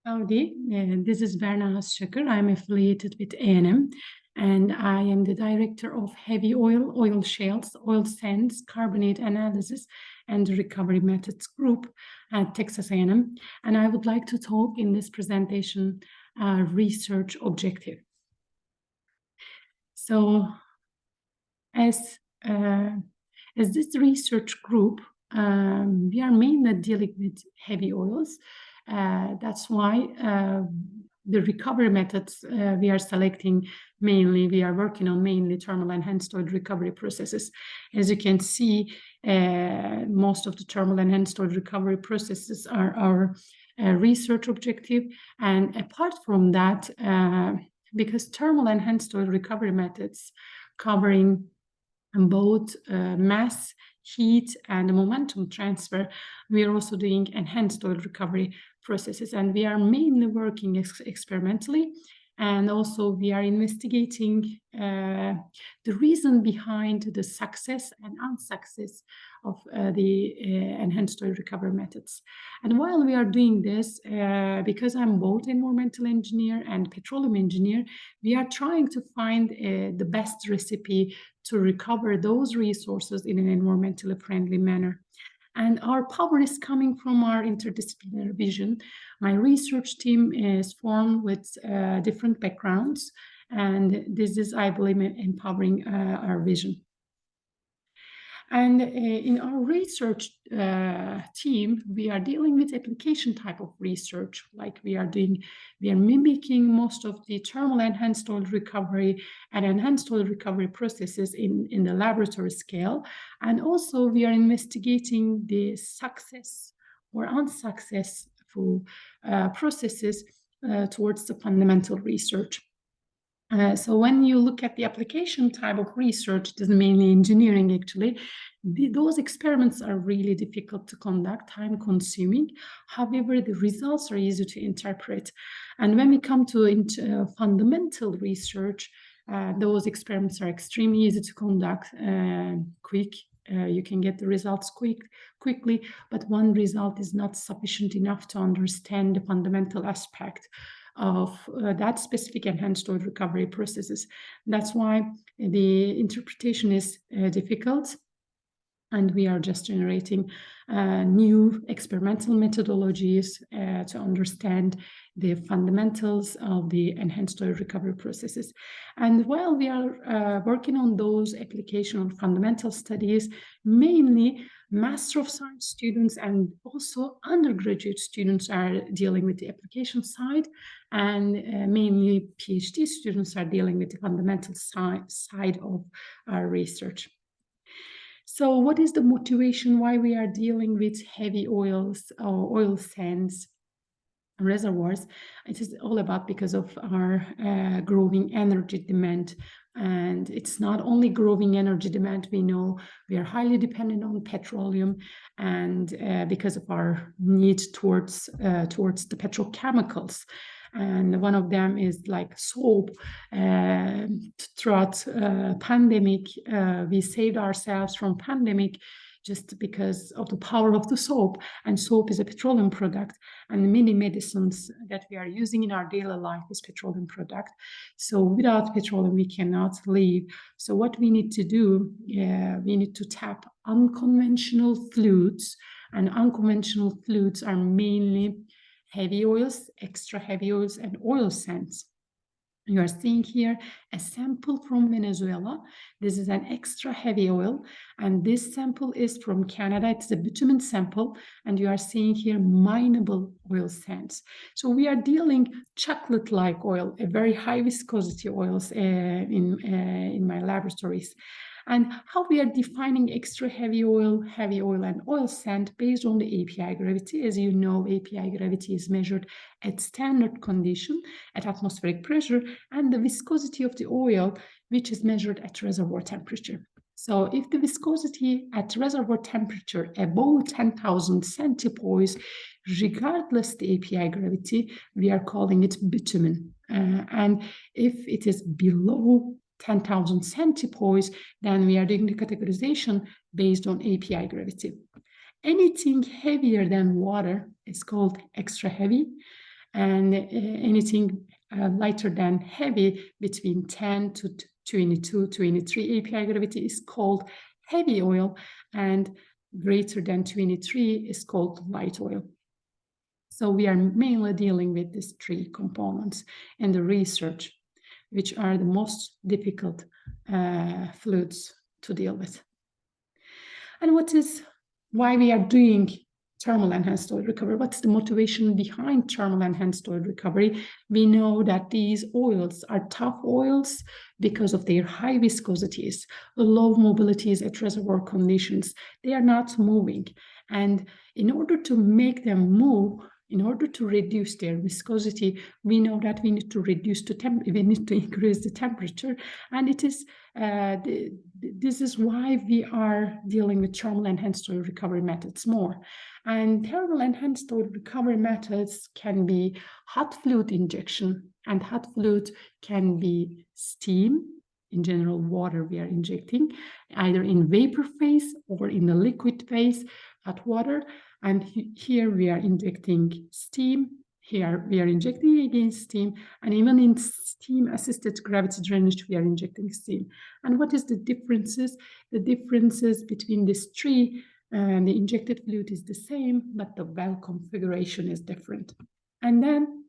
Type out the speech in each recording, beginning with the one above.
Howdy, this is Berna Hascakir. I'm affiliated with A&M, and I am the director of heavy oil shales, oil sands, carbonate analysis, and recovery methods group at Texas A&M. And I would like to talk in this presentation research objective. So, as this research group, we are mainly dealing with heavy oils. That's why the recovery methods we are selecting mainly, we are working on mainly thermal enhanced oil recovery processes. As you can see, most of the thermal enhanced oil recovery processes are our research objective. And apart from that, because thermal enhanced oil recovery methods covering both mass, heat, and momentum transfer, we are also doing enhanced oil recovery processes, and we are mainly working experimentally, and also we are investigating the reason behind the success and unsuccess of the enhanced oil recovery methods. And while we are doing this, because I'm both environmental engineer and petroleum engineer, we are trying to find the best recipe to recover those resources in an environmentally friendly manner. And our power is coming from our interdisciplinary vision. My research team is formed with different backgrounds, and this is, I believe, empowering our vision. And in our research team, we are dealing with application type of research, like we are mimicking most of the thermal enhanced oil recovery and enhanced oil recovery processes in the laboratory scale. And also we are investigating the success or unsuccessful processes towards the fundamental research. So when you look at the application type of research, it is mainly engineering actually, those experiments are really difficult to conduct, time consuming. However, the results are easy to interpret. And when we come to fundamental research, those experiments are extremely easy to conduct, quick. You can get the results quickly, but one result is not sufficient enough to understand the fundamental aspect of that specific enhanced oil recovery processes. That's why the interpretation is difficult, and we are just generating new experimental methodologies to understand the fundamentals of the enhanced oil recovery processes. And while we are working on those application fundamental studies, mainly Master of Science students and also undergraduate students are dealing with the application side, and mainly PhD students are dealing with the fundamental side of our research. So what is the motivation why we are dealing with heavy oils or oil sands reservoirs? It is all about because of our growing energy demand. And it's not only growing energy demand, we know we are highly dependent on petroleum, and because of our need towards the petrochemicals. And one of them is like soap. Throughout pandemic, we saved ourselves from pandemic just because of the power of the soap. And soap is a petroleum product, and many medicines that we are using in our daily life is petroleum product. So without petroleum, we cannot live. So what we need to do, we need to tap unconventional fluids, and unconventional fluids are mainly heavy oils, extra heavy oils, and oil sands. You are seeing here a sample from Venezuela. This is an extra heavy oil, and this sample is from Canada. It's a bitumen sample, and you are seeing here mineable oil sands. So we are dealing chocolate-like oil, a very high viscosity oils in my laboratories. And how we are defining extra heavy oil, and oil sand based on the API gravity. As you know, API gravity is measured at standard condition at atmospheric pressure, and the viscosity of the oil, which is measured at reservoir temperature. So if the viscosity at reservoir temperature above 10,000 centipoise, regardless the API gravity, we are calling it bitumen. And if it is below 10,000 centipoise, then we are doing the categorization based on API gravity. Anything heavier than water is called extra heavy, and anything lighter than heavy between 10 to 22, 23 API gravity is called heavy oil, and greater than 23 is called light oil. So we are mainly dealing with these three components in the research, which are the most difficult fluids to deal with. And why we are doing thermal enhanced oil recovery? What's the motivation behind thermal enhanced oil recovery? We know that these oils are tough oils because of their high viscosities, low mobilities at reservoir conditions. They are not moving. And in order to make them move, in order to reduce their viscosity, we know that we need to increase the temperature, and it is this is why we are dealing with thermal enhanced oil recovery methods more. And thermal enhanced oil recovery methods can be hot fluid injection, and hot fluid can be steam. In general, water we are injecting either in vapor phase or in the liquid phase, hot water. And here we are injecting steam. Here we are injecting again steam, and even in steam-assisted gravity drainage, we are injecting steam. And what is the differences? The differences between these three, the injected fluid is the same, but the well configuration is different. And then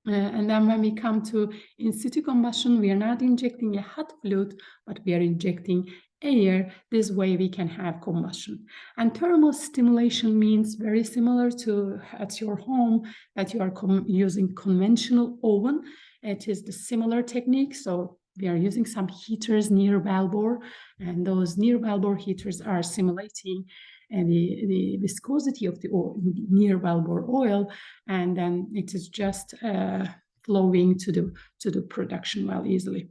when we come to in situ combustion, we are not injecting a hot fluid, but we are injecting air. This way we can have combustion. And thermal stimulation means very similar to at your home, that you are using conventional oven. It is the similar technique. So we are using some heaters near wellbore, and those near wellbore heaters are simulating the viscosity of the oil, near wellbore oil, and then it is just flowing to the production well easily.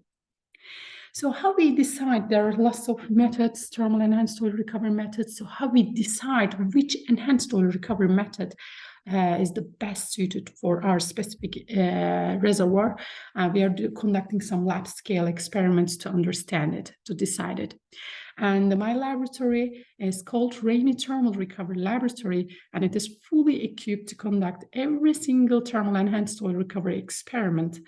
So how we decide? There are lots of methods, thermal enhanced oil recovery methods. So how we decide which enhanced oil recovery method is the best suited for our specific reservoir? We are conducting some lab scale experiments to understand it, to decide it. And my laboratory is called Rainy Thermal Recovery Laboratory, and it is fully equipped to conduct every single thermal enhanced oil recovery experiment,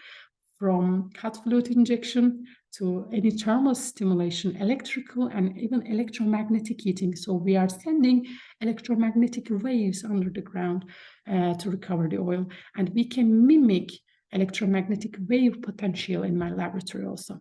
from hot fluid injection to any thermal stimulation, electrical and even electromagnetic heating. So we are sending electromagnetic waves under the ground to recover the oil, and we can mimic electromagnetic wave potential in my laboratory also.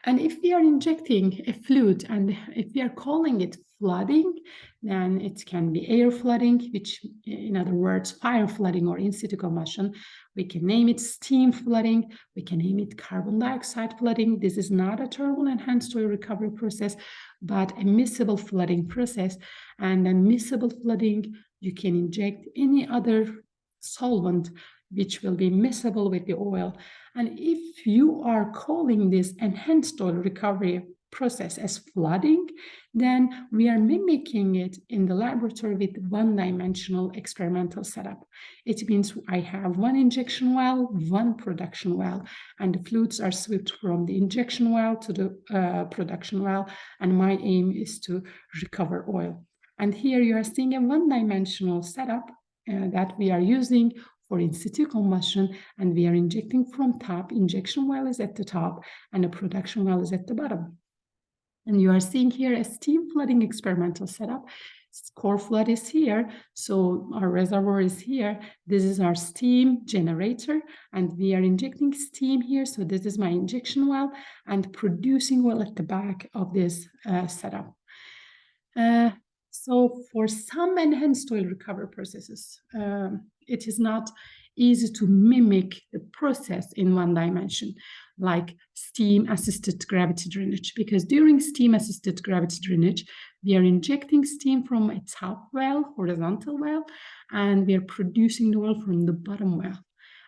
And if we are injecting a fluid, and if we are calling it flooding, then it can be air flooding, which in other words, fire flooding or in situ combustion. We can name it steam flooding. We can name it carbon dioxide flooding. This is not a thermal enhanced oil recovery process, but a miscible flooding process. And then miscible flooding, you can inject any other solvent which will be miscible with the oil. And if you are calling this enhanced oil recovery process as flooding, then we are mimicking it in the laboratory with one-dimensional experimental setup. It means I have one injection well, one production well, and the fluids are swept from the injection well to the production well, and my aim is to recover oil. And here you are seeing a one-dimensional setup that we are using for in situ combustion, and we are injecting from top. Injection well is at the top, and the production well is at the bottom. And you are seeing here a steam flooding experimental setup. Core flood is here, so our reservoir is here. This is our steam generator, and we are injecting steam here. So this is my injection well, and producing well at the back of this setup. So for some enhanced oil recovery processes, it is not easy to mimic the process in one dimension, like steam-assisted gravity drainage, because during steam-assisted gravity drainage, we are injecting steam from a top well, horizontal well, and we are producing the oil from the bottom well.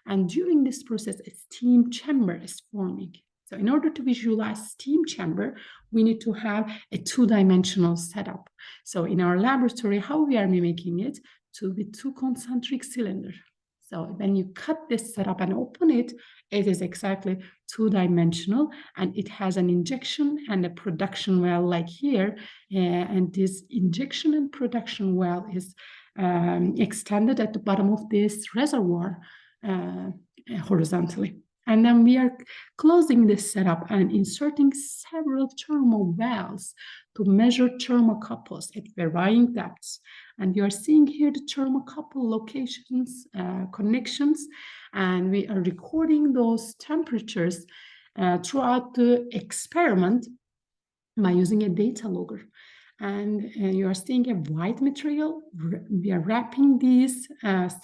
And during this process, a steam chamber is forming. So in order to visualize steam chamber, we need to have a two-dimensional setup. So in our laboratory, how we are mimicking it to be two concentric cylinders. So when you cut this setup and open it, it is exactly two-dimensional, and it has an injection and a production well like here. And this injection and production well is extended at the bottom of this reservoir horizontally. And then we are closing this setup and inserting several thermal wells to measure thermocouples at varying depths. And you are seeing here the thermocouple locations, connections, and we are recording those temperatures throughout the experiment by using a data logger. And you are seeing a white material. We are wrapping this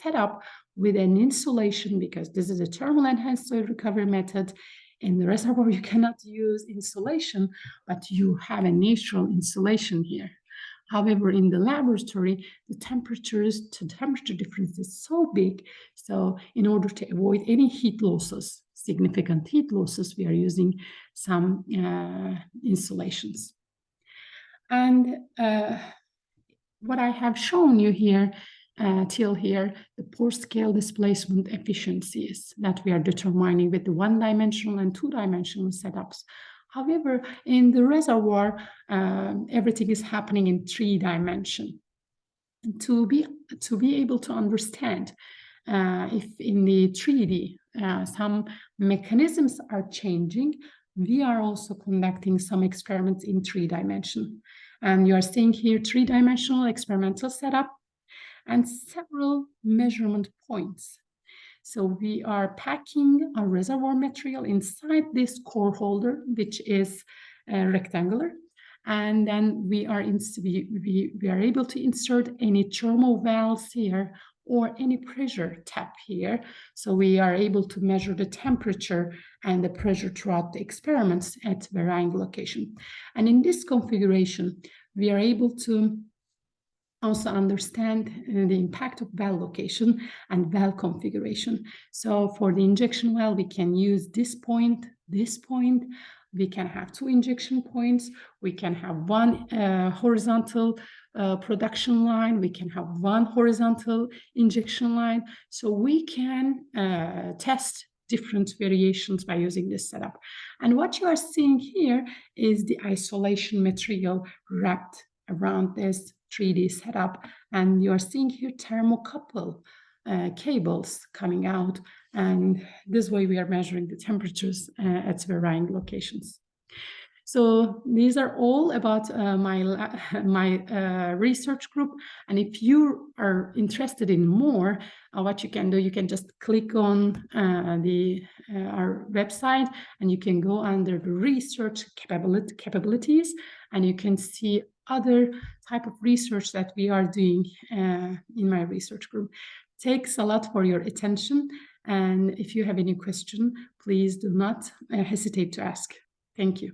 setup with an insulation because this is a thermal enhanced soil recovery method. In the reservoir, you cannot use insulation, but you have a natural insulation here. However, in the laboratory, the temperature difference is so big. So in order to avoid any heat losses, significant heat losses, we are using some insulations. And what I have shown you here till here, the pore scale displacement efficiencies that we are determining with the one-dimensional and two-dimensional setups. However, in the reservoir, everything is happening in three-dimension. To be able to understand if in the 3D some mechanisms are changing, we are also conducting some experiments in 3D. And you are seeing here 3-dimensional experimental setup and several measurement points. So we are packing our reservoir material inside this core holder, which is rectangular. And then we are able to insert any thermal valves here or any pressure tap here. So we are able to measure the temperature and the pressure throughout the experiments at varying location. And in this configuration, we are able to also understand the impact of well location and well configuration. So for the injection well, we can use this point, we can have 2 injection points, we can have 1 horizontal production line, we can have 1 horizontal injection line. So we can test different variations by using this setup. And what you are seeing here is the isolation material wrapped around this 3D setup, and you are seeing here thermocouple cables coming out, and this way we are measuring the temperatures at varying locations. So these are all about my research group, and if you are interested in more, what you can do, you can just click on our website, and you can go under the research capabilities, and you can see other type of research that we are doing in my research group. Thanks a lot for your attention, and if you have any question, please do not hesitate to ask. Thank you.